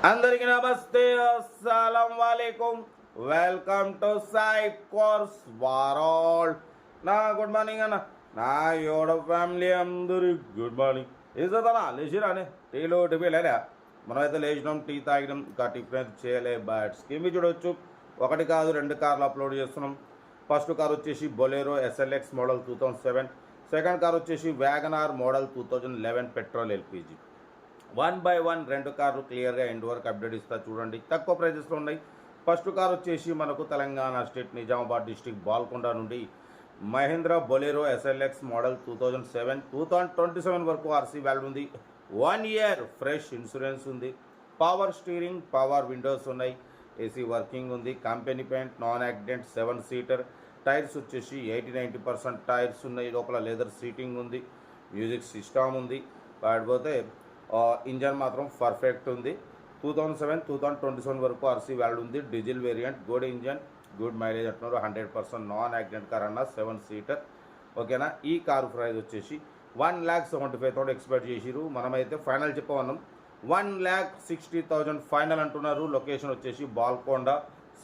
అందరికీ నమస్తే, అస్సలం వాలేకుం. Welcome to Sai cars world. నా గుడ్ మార్నింగ్ అన్న, నా యోడ ఫ్యామిలీ అందరూ గుడ్ మార్నింగ్. ఏదన్నా లేచిరానే టీలో టిఫీ లేదా? మనమైతే లేచినాం, టీ తాగినాం, ఇంకా టిఫిన్ చేయలే. బట్ స్కీమ్ చూడవచ్చు, ఒకటి కాదు రెండు కార్లు అప్లోడ్ చేస్తున్నాం. ఫస్ట్ కార్ వచ్చేసి Bolero SLX model 2007, second car వచ్చేసి వ్యాగనార్ మోడల్ 2011 పెట్రోల్ LPG. 1 రెండు కార్లు క్లియర్గా ఎండ్ వరకు అప్డేట్ ఇస్తా చూడండి. తక్కువ ప్రైజెస్లో ఉన్నాయి. ఫస్ట్ కార్ వచ్చేసి మనకు తెలంగాణ స్టేట్ నిజామాబాద్ డిస్టిక్ బాల్కొండ నుండి మహేంద్ర బొలెరో SLX మోడల్ 2027 వరకు ఆర్సీ వాల్యూ ఉంది. 1 ఇయర్ ఫ్రెష్ ఇన్సూరెన్స్ ఉంది. పవర్ స్టీరింగ్, పవర్ విండోస్ ఉన్నాయి. ఏసీ వర్కింగ్ ఉంది. Company paint, non accident, 7 seater. Tyres వచ్చేసి 80-90% టైర్స్ ఉన్నాయి. లోపల లెదర్ సీటింగ్ ఉంది. మ్యూజిక్ సిస్టమ్ ఉంది. కాకపోతే ఇంజన్ మాత్రం పర్ఫెక్ట్ ఉంది. 2027 వరకు ఆర్సీ వాల్యూ ఉంది. Diesel variant, good engine, good mileage అంటున్నారు. 100% నాన్ యాక్సిడెంట్ కార్ అన్న, 7 సీటర్. ఓకేనా. ఈ కారు ప్రైస్ వచ్చేసి 1,75,000 ఎక్స్పెక్ట్ చేసిరు. మనమైతే ఫైనల్ చెప్పమన్నాం 1,60,000 ఫైనల్ అంటున్నారు. లొకేషన్ వచ్చేసి బాల్కొండ,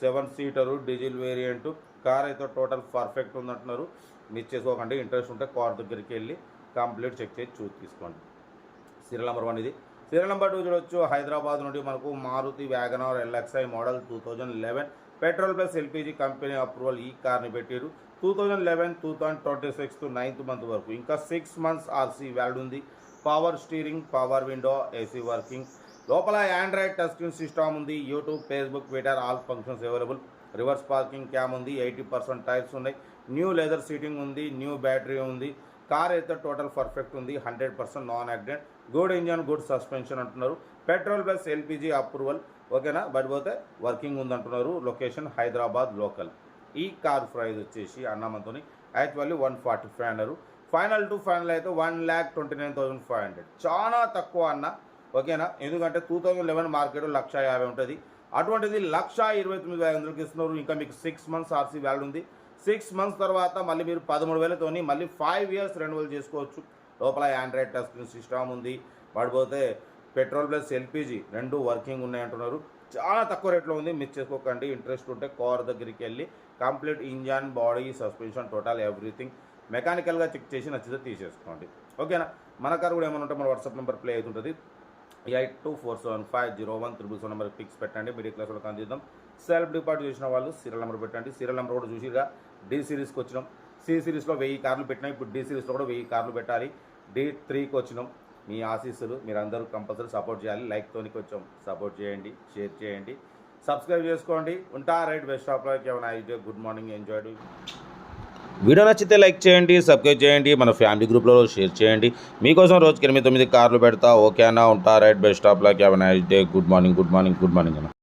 7 సీటరు, డీజిల్ వేరియంట్. కార్ అయితే టోటల్ పర్ఫెక్ట్ ఉందంటున్నారు. మిస్ చేసుకోకండి. ఇంట్రెస్ట్ ఉంటే కార్ దగ్గరికి వెళ్ళి కంప్లీట్ చెక్ చేసి తీసుకోండి. సీరియల్ నెంబర్ 1 ఇది. సీరియల్ నెంబర్ 2 చూడవచ్చు. హైదరాబాద్ నుండి మనకు Maruti WagonR LXi model 2011 petrol plus LPG company approval. ఈ కార్ని పెట్టారు 2011-2026 9th మంత్ వరకు. ఇంకా 6 మంత్స్ ఆర్సీ వాల్యూ ఉంది. Power steering, power window, AC working. లోపల ఆండ్రాయిడ్ టచ్ స్క్రీన్ సిస్టమ్ ఉంది. YouTube, Facebook, Twitter all functions available. Reverse parking cam ఉంది. 80% tyres ఉన్నాయి. న్యూ లెదర్ సీటింగ్ ఉంది. న్యూ బ్యాటరీ ఉంది. కార్ అయితే టోటల్ పర్ఫెక్ట్ ఉంది. 100% non accident, good engine, good suspension అంటున్నారు. Petrol plus LPG approval. ఓకేనా. But పోతే వర్కింగ్ ఉందంటున్నారు. Location Hyderabad local. ఈ కార్ ప్రైస్ వచ్చేసి అన్నమంతోని యాక్చువల్లీ 145 అన్నారు. ఫైనల్ టు ఫైనల్ అయితే 1,29,500. చాలా తక్కువ అన్న. ఓకేనా. ఎందుకంటే 2011 మార్కెట్ 1,50,000 ఉంటుంది. అటువంటిది 1,29,500కి ఇస్తున్నారు. ఇంకా మీకు 6 మంత్స్ ఆర్సీ వాల్యూ ఉంది. 6 మంత్స్ తర్వాత మళ్ళీ మీరు 13,000తోని మళ్ళీ 5 ఇయర్స్ రెన్యువల్ చేసుకోవచ్చు. లోపల ఆండ్రాయిడ్ టచ్ స్క్రీన్ సిస్టమ్ ఉంది. పడిపోతే పెట్రోల్ ప్లస్ LPG రెండు వర్కింగ్ ఉన్నాయంటున్నారు. చాలా తక్కువ రేట్లో ఉంది. మిస్ చేసుకోకండి. ఇంట్రెస్ట్ ఉంటే కార్ దగ్గరికి వెళ్ళి complete engine, body, suspension, total everything మెకానికల్గా చెక్ చేసి నచ్చితే తీసేసుకోండి. ఓకేనా. మన కార్ కూడా ఏమైనా ఉంటే మన వాట్సాప్ నెంబర్ ప్లే అవుతుంటుంది. 8247501377 నెంబర్ ఫిక్స్ పెట్టండి. మిడిల్ క్లాస్ వాళ్ళకి అందిద్దాం. సెల్ఫ్ డిపాజిట్ చేసిన వాళ్ళు సీరియల్ నెంబర్ పెట్టండి. సీరియల్ నెంబర్ కూడా చూసిగా D సిరీస్కి వచ్చినాం. C సిరీస్లో 1000 కార్లు పెట్టినాం. ఇప్పుడు D సిరీస్లో కూడా 1000 కార్లు పెట్టాలి. D3కి వచ్చినాం. మీ ఆశీస్సులు మీరందరూ కంపల్సరీ సపోర్ట్ చేయాలి. లైక్తోని కొంచెం సపోర్ట్ చేయండి, షేర్ చేయండి, సబ్స్క్రైబ్ చేసుకోండి. ఉంటా. రైట్. Best of luck. ఏమైనా idea. Good morning. Enjoy. Video నచ్చితే లైక్ చేయండి, సబ్స్క్రైబ్ చేయండి, మన ఫ్యామిలీ గ్రూప్లో షేర్ చేయండి. మీకోసం రోజుకి 8-9 కార్లు పెడతా. ఓకే అన్న. ఉంటా. రైట్. Best of luck. ఏమైనా idea. Good morning. Good morning. Good morning అన్న.